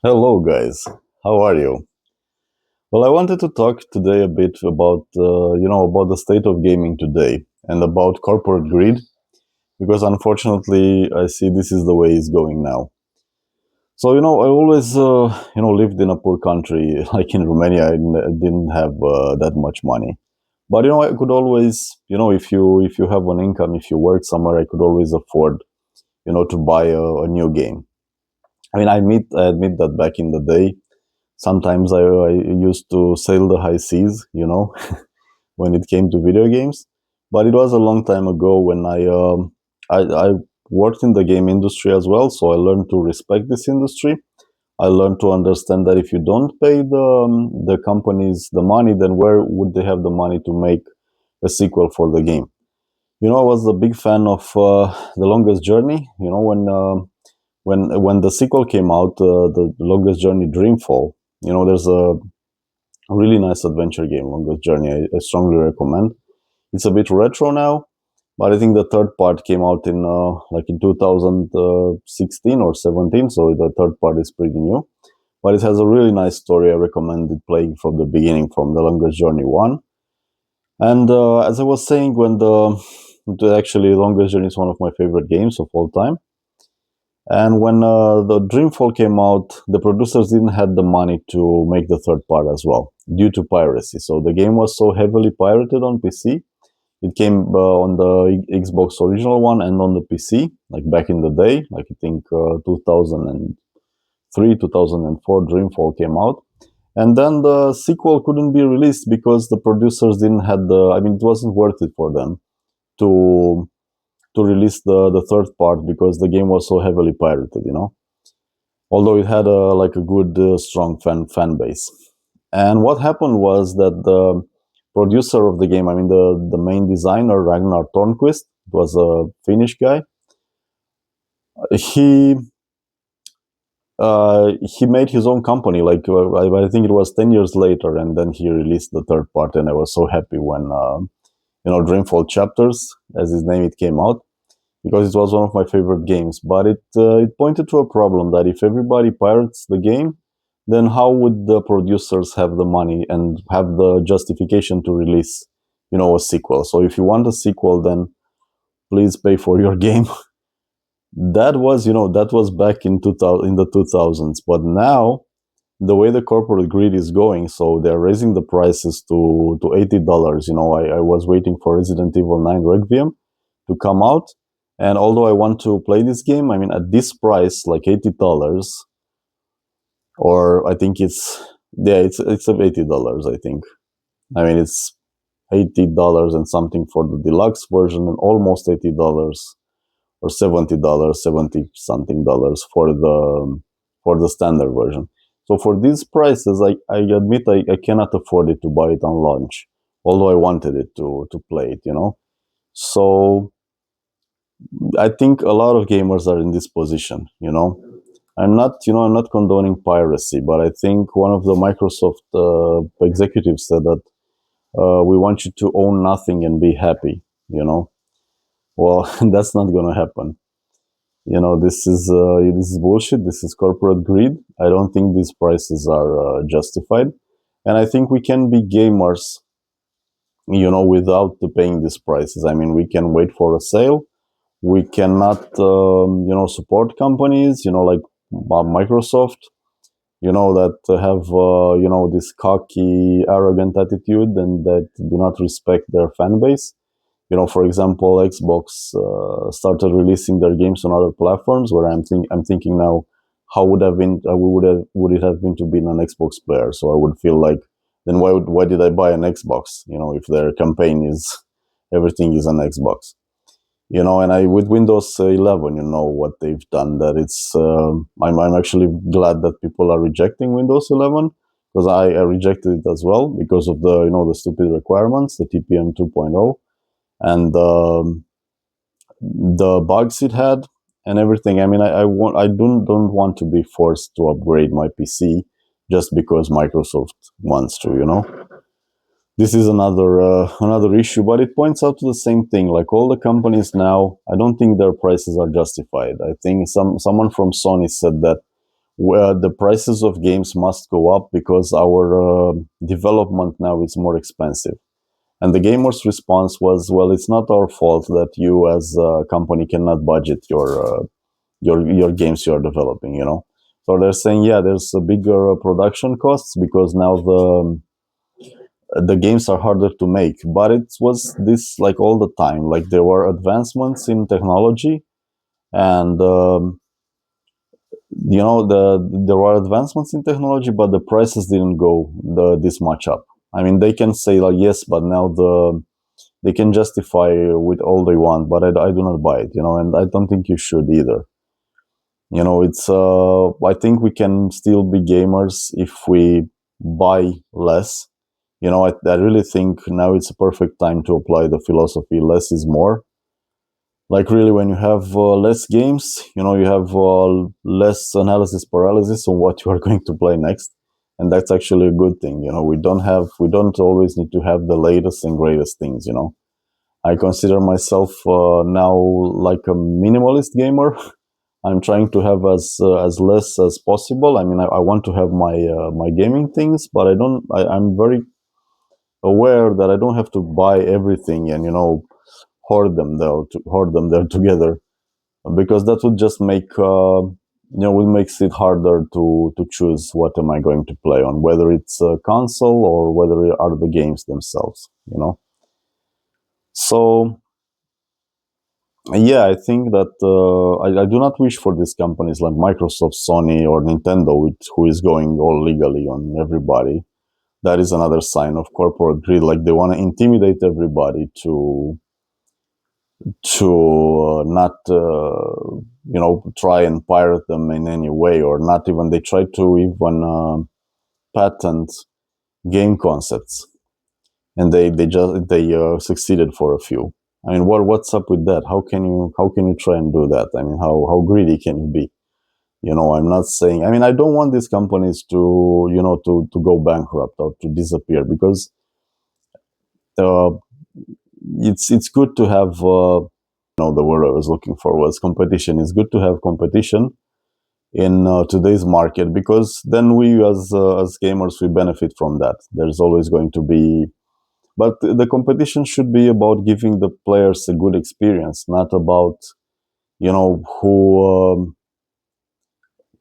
Hello, guys. How are you? Well, I wanted to talk today a bit about, about the state of gaming today and about corporate greed, because unfortunately, I see this is the way it's going now. So, I always, lived in a poor country, like in Romania. I didn't have that much money, but I could always, if you have an income, if you work somewhere, I could always afford, to buy a new game. I mean, I admit that back in the day, sometimes I used to sail the high seas, when it came to video games. But it was a long time ago when I worked in the game industry as well, so I learned to respect this industry. I learned to understand that if you don't pay the companies the money, then where would they have the money to make a sequel for the game? I was a big fan of The Longest Journey. When the sequel came out, the Longest Journey Dreamfall. There's a really nice adventure game, Longest Journey. I strongly recommend. It's a bit retro now, but I think the third part came out in like in 2016 or 17, so the third part is pretty new. But it has a really nice story. I recommend it playing from the beginning, from the Longest Journey one. And as I was saying, actually Longest Journey is one of my favorite games of all time. And when the Dreamfall came out, the producers didn't have the money to make the third part as well, due to piracy. So the game was so heavily pirated on PC. It came on the Xbox original one and on the PC, like back in the day, like I think 2003, 2004, Dreamfall came out. And then the sequel couldn't be released because the producers didn't have it wasn't worth it for them to release the third part because the game was so heavily pirated. Although it had a good strong fan base. And what happened was that the producer of the game, I mean the main designer, Ragnar Tornquist, was a Finnish guy. He made his own company. Like I think it was 10 years later, and then he released the third part. And I was so happy when Dreamfall Chapters, as his name, it came out, because it was one of my favorite games. But it pointed to a problem that if everybody pirates the game, then how would the producers have the money and have the justification to release, a sequel? So if you want a sequel, then please pay for your game. That was back in 2000, in the 2000s. But now, the way the corporate greed is going, so they're raising the prices to $80. I was waiting for Resident Evil 9 Requiem to come out, and although I want to play this game, I mean, at this price, like $80, or I think it's $80, I think. I mean, it's $80 and something for the deluxe version, and almost $80 or $70, 70 something dollars for the standard version. So for these prices, I admit I cannot afford it to buy it on launch, although I wanted it to play it. So I think a lot of gamers are in this position. I'm not condoning piracy, but I think one of the Microsoft executives said that we want you to own nothing and be happy. Well, that's not going to happen. This is bullshit. This is corporate greed. I don't think these prices are justified, and I think we can be gamers, without paying these prices. I mean, we can wait for a sale. We cannot, support companies, like Microsoft, that have, this cocky, arrogant attitude and that do not respect their fan base. For example, Xbox started releasing their games on other platforms. Where I'm thinking now, how would it have been to be an Xbox player? So I would feel like, then why did I buy an Xbox? If their campaign is everything is an Xbox. And with Windows 11, what they've done. That it's I'm actually glad that people are rejecting Windows 11, because I rejected it as well because of the stupid requirements, the TPM 2.0, and the bugs it had and everything. I mean, I don't want to be forced to upgrade my PC just because Microsoft wants to. This is another issue, but it points out to the same thing. Like all the companies now, I don't think their prices are justified. I think someone from Sony said that where the prices of games must go up because our development now is more expensive. And the gamers' response was, "Well, it's not our fault that you, as a company, cannot budget your games you are developing." So they're saying, yeah, there's a bigger production costs because now the games are harder to make. But it was this like all the time. Like there were advancements in technology, and there were advancements in technology, but the prices didn't go this much up. I mean, they can say like yes, but now they can justify with all they want, but I do not buy it, and I don't think you should either. It's I think we can still be gamers if we buy less. I really think now it's a perfect time to apply the philosophy less is more. Like really, when you have less games, you have less analysis paralysis on what you are going to play next, and that's actually a good thing. We don't always need to have the latest and greatest things. I consider myself now like a minimalist gamer. I'm trying to have as less as possible. I mean, I want to have my gaming things, but I don't. I'm very aware that I don't have to buy everything and hoard them there together, because that would just make will makes it harder to choose what am I going to play on, whether it's a console or whether it are the games themselves. So yeah, I think that I do not wish for these companies like Microsoft, Sony, or Nintendo, who is going all legally on everybody. That is another sign of corporate greed. Like they want to intimidate everybody to not try and pirate them in any way, or not even they try to even patent game concepts, and they succeeded for a few. I mean, what's up with that? How can you try and do that? I mean, how greedy can you be? I'm not saying. I mean, I don't want these companies to go bankrupt or to disappear, because uh, it's good to have. The word I was looking for was competition. It's good to have competition in today's market, because then we as gamers we benefit from that. There's always going to be. But the competition should be about giving the players a good experience, not about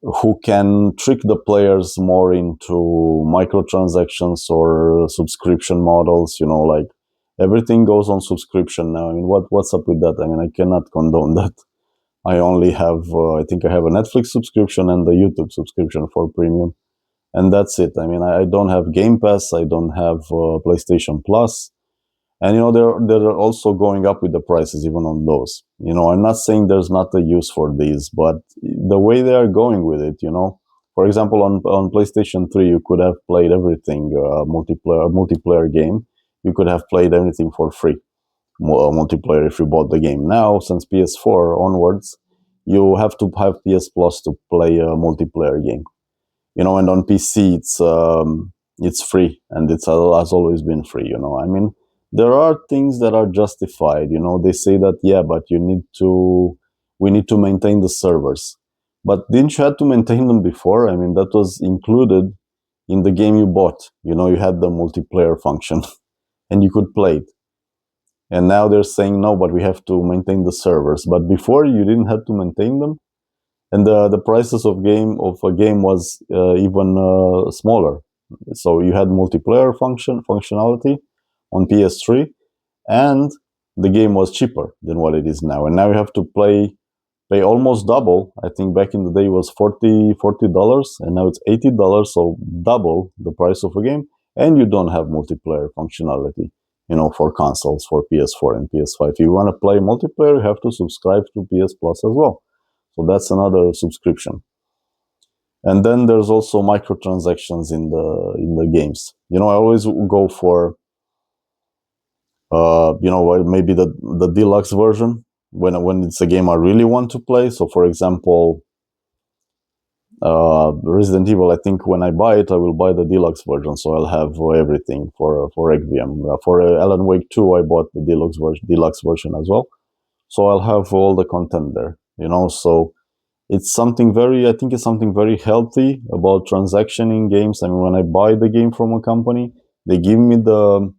who can trick the players more into microtransactions or subscription models. Like everything goes on subscription now. I mean, what's up with that? I mean, I cannot condone that. I only have, I think I have a Netflix subscription and the YouTube subscription for premium, and that's it. I mean, I don't have Game Pass. I don't have PlayStation Plus. And they're also going up with the prices even on those. I'm not saying there's not a use for these, but the way they are going with it, for example, on PlayStation 3, you could have played everything, multiplayer game. You could have played everything for free, multiplayer, if you bought the game. Now, since PS4 onwards, you have to have PS Plus to play a multiplayer game. And on PC it's free, and has always been free. I mean, there are things that are justified. They say that, yeah, but we need to maintain the servers. But didn't you have to maintain them before? I mean, that was included in the game you bought. You had the multiplayer function and you could play it. And now they're saying no, but we have to maintain the servers. But before, you didn't have to maintain them, and the prices of a game was even smaller. So you had multiplayer functionality on PS3, and the game was cheaper than what it is now. And now you have to pay almost double. I think back in the day it was $40, and now it's $80. So double the price of a game, and you don't have multiplayer functionality. For consoles, for PS4 and PS5. If you want to play multiplayer, you have to subscribe to PS Plus as well. So that's another subscription. And then there's also microtransactions in the games. I always go for maybe the deluxe version when it's a game I really want to play. So for example, Resident Evil, I think when I buy it, I will buy the deluxe version, so I'll have everything for Requiem. For Alan Wake 2, I bought the deluxe version as well, so I'll have all the content there. So it's something very, I think it's something very healthy about transaction in games. I mean, when I buy the game from a company, they give me the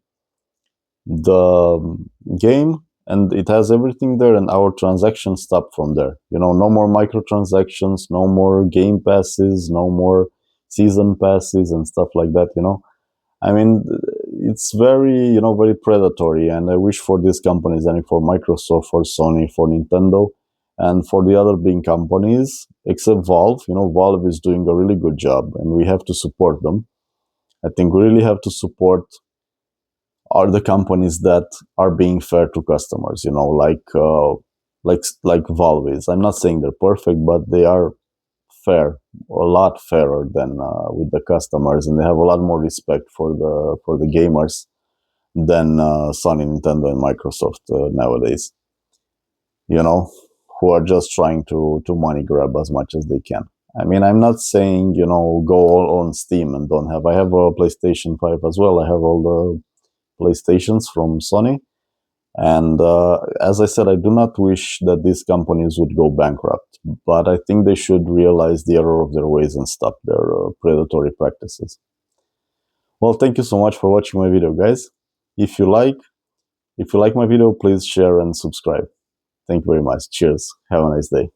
game and it has everything there, and our transactions stop from there. You know, no more microtransactions, no more game passes, no more season passes and stuff like that, you know. I mean, it's very, you know, very predatory, and I wish for these companies, and for Microsoft, for Sony, for Nintendo, and for the other big companies, except Valve. You know, Valve is doing a really good job, and we have to support them. I think we really have to support are the companies that are being fair to customers. You know, like Valve is. I'm not saying they're perfect, but they are fair, a lot fairer than with the customers, and they have a lot more respect for the gamers than Sony, Nintendo, and Microsoft nowadays. You know, who are just trying to money grab as much as they can. I mean, I'm not saying, you know, go all on Steam and don't have. I have a PlayStation 5 as well. I have all the PlayStations from Sony. And as I said, I do not wish that these companies would go bankrupt, but I think they should realize the error of their ways and stop their predatory practices. Well, thank you so much for watching my video, guys. If you like, if you like my video, please share and subscribe. Thank you very much. Cheers. Have a nice day.